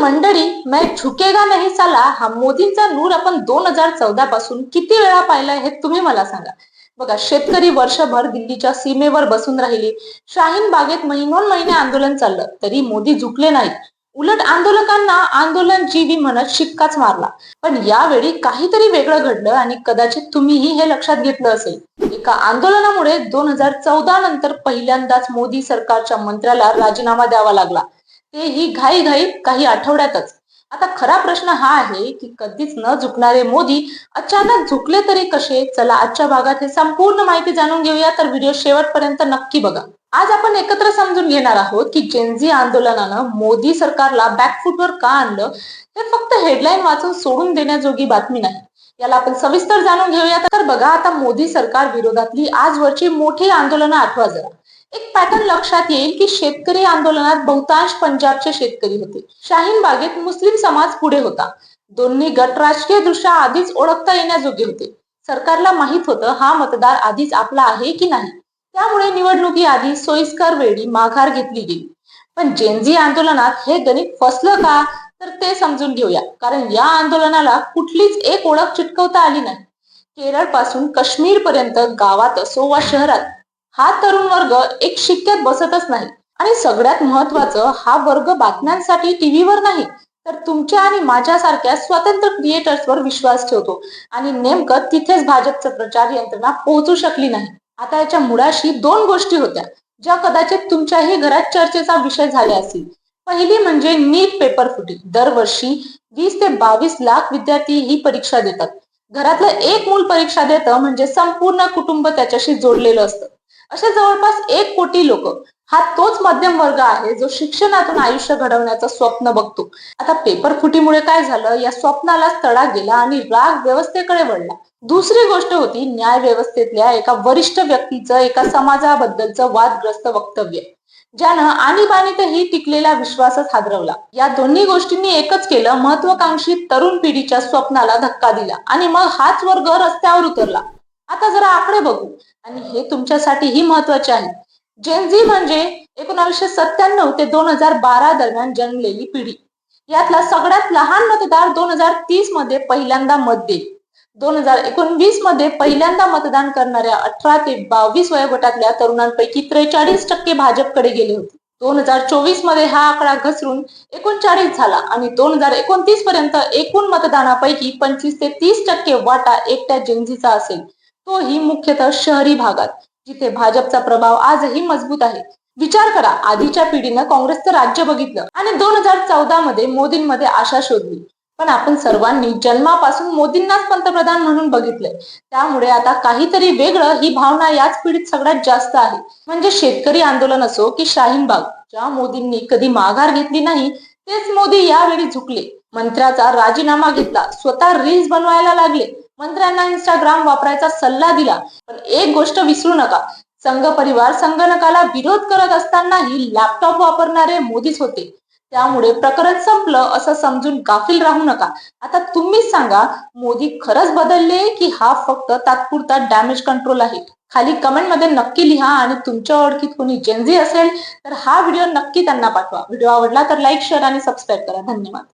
मंडळी, मैं झुकेगा नहीं साला हा मोदींचा नूर आपण 2014 पासून किती वेळा पाहिलाय हे तुम्ही मला सांगा. बघा, शेतकरी वर्षभर दिल्लीच्या सीमेवर बसून राहिले. शाहीन बागेत महिनोन महिने आंदोलन चाललं तरी मोदी झुकले नाहीत. उलट आंदोलकांना आंदोलन जीवी म्हणत शिक्काच मारला. पण यावेळी काहीतरी वेगळं घडलं आणि कदाचित तुम्हीही हे लक्षात घेतलं असेल. एका आंदोलनामुळे 2014 नंतर पहिल्यांदाच मोदी सरकारच्या मंत्र्याला राजीनामा द्यावा लागला. तेही घाईघाईत काही आठवड्यातच. आता खरा प्रश्न हा आहे की कधीच न झुकणारे मोदी अचानक झुकले तरी कसे? चला आजच्या भागात हे संपूर्ण माहिती जाणून घेऊया, तर व्हिडिओ शेवटपर्यंत नक्की बघा. आज आपण एकत्र समजून घेणार आहोत की जेनझी आंदोलनानं मोदी सरकारला बॅकफुटवर का आणलं. हे फक्त हेडलाईन वाचून सोडून देण्याजोगी बातमी नाही. याला आपण सविस्तर जाणून घेऊया. तर बघा, आता मोदी सरकार विरोधातली आजवरची मोठी आंदोलनं आठवा जरा. एक पॅटर्न लक्षात येईल की शेतकरी आंदोलनात बहुतांश पंजाबचे शेतकरी होते. शाहीन बागेत मुस्लिम समाज पुढे होता. दोन्ही गट राजकीय दृष्ट्या आधीच ओळखता येण्याजोगे होते. सरकारला माहित होतं हा मतदार आधीच आपला आहे की नाही. त्यामुळे निवडणुकी आधी सोयीस्कर वेळी माघार घेतली गेली. पण जेनझी आंदोलनात हे गणित फसलं का? तर ते समजून घेऊया. कारण या आंदोलनाला कुठलीच एक ओळख चिटकवता आली नाही. केरळ पासून काश्मीर पर्यंत, गावात असो वा शहरात, हा तरुण वर्ग एक शिक्क्यात बसतच नाही. आणि सगळ्यात महत्वाचं, हा वर्ग बातम्यांसाठी टीव्हीवर नाही तर तुमच्या आणि माझ्यासारख्या स्वतंत्र क्रिएटर्सवर विश्वास ठेवतो. आणि नेमकं तिथेच भाजपचं प्रचार यंत्रणा पोहोचू शकली नाही. आता याच्या मुळाशी दोन गोष्टी होत्या ज्या कदाचित तुमच्याही घरात चर्चेचा विषय झाल्या असतील. पहिली म्हणजे नीट पेपर फुटी. दरवर्षी 20 ते 22 लाख विद्यार्थी ही परीक्षा देतात. घरातलं एक मूल परीक्षा देतं म्हणजे संपूर्ण कुटुंब त्याच्याशी जोडलेलं असतं. असे जवळपास 1 कोटी लोक. हा तोच मध्यम वर्ग आहे जो शिक्षणातून आयुष्य घडवण्याचं स्वप्न बघतो. आता पेपर फुटीमुळे काय झालं, या स्वप्नालाच तडा गेला आणि राग व्यवस्थेकडे वळला. दुसरी गोष्ट होती न्याय व्यवस्थेतल्या एका वरिष्ठ व्यक्तीचं एका समाजाबद्दलचं वादग्रस्त वक्तव्य, ज्यानं आणीबाणीतही टिकलेला विश्वासच हादरवला. या दोन्ही गोष्टींनी एकच केलं, महत्वाकांक्षी तरुण पिढीच्या स्वप्नाला धक्का दिला आणि मग हाच वर्ग रस्त्यावर उतरला. आता जरा आकडे बघू आणि हे तुमच्यासाठीही महत्वाचे आहे. जेनझी म्हणजे 1997 ते 2012 दरम्यान जन्मलेली पिढी. यातला सगळ्यात लहान मतदार 2030 मध्ये पहिल्यांदा मत देईल. 2019 मध्ये पहिल्यांदा मतदान करणाऱ्या 18 ते 22 वयोगटातल्या तरुणांपैकी 43% भाजपकडे गेले होते. 2024 मध्ये हा आकडा घसरून 39 झाला आणि 2029 पर्यंत एकूण मतदानापैकी 25 ते 30% वाटा एकट्या जेनझीचा असेल. तोही मुख्यतः शहरी भागात, जिथे भाजपचा प्रभाव आजही मजबूत आहे. विचार करा, आधीच्या पिढीनं काँग्रेसचं राज्य बघितलं आणि 2014 मध्ये मोदींमध्ये आशा शोधली. पण आपण सर्वांनी जन्मापासून मोदींनाच पंतप्रधान म्हणून बघितलंय. त्यामुळे आता काहीतरी वेगळं ही भावना याच पिढीत सगळ्यात जास्त आहे. म्हणजे शेतकरी आंदोलन असो की शाहीन बाग, ज्या मोदींनी कधी माघार घेतली नाही तेच मोदी यावेळी झुकले. मंत्र्याचा राजीनामा घेतला, स्वतः रील्स बनवायला लागले, मंत्र्यांना इंस्टाग्राम वापरायचा सल्ला दिला. पण एक गोष्ट विसरू नका, संघ परिवार संगणकाला विरोध करत असतानाही लॅपटॉप वापरणारे मोदीच होते. त्यामुळे प्रकरण संपलं असं समजून गाफील राहू नका. आता तुम्हीच सांगा, मोदी खरंच बदलले की हा फक्त तात्पुरता डॅमेज कंट्रोल आहे? खाली कमेंट मध्ये नक्की लिहा आणि तुमच्या ओळखीत कोणी जेनझी असेल तर हा व्हिडिओ नक्की त्यांना पाठवा. व्हिडिओ आवडला तर लाईक, शेअर आणि सबस्क्राईब करा. धन्यवाद.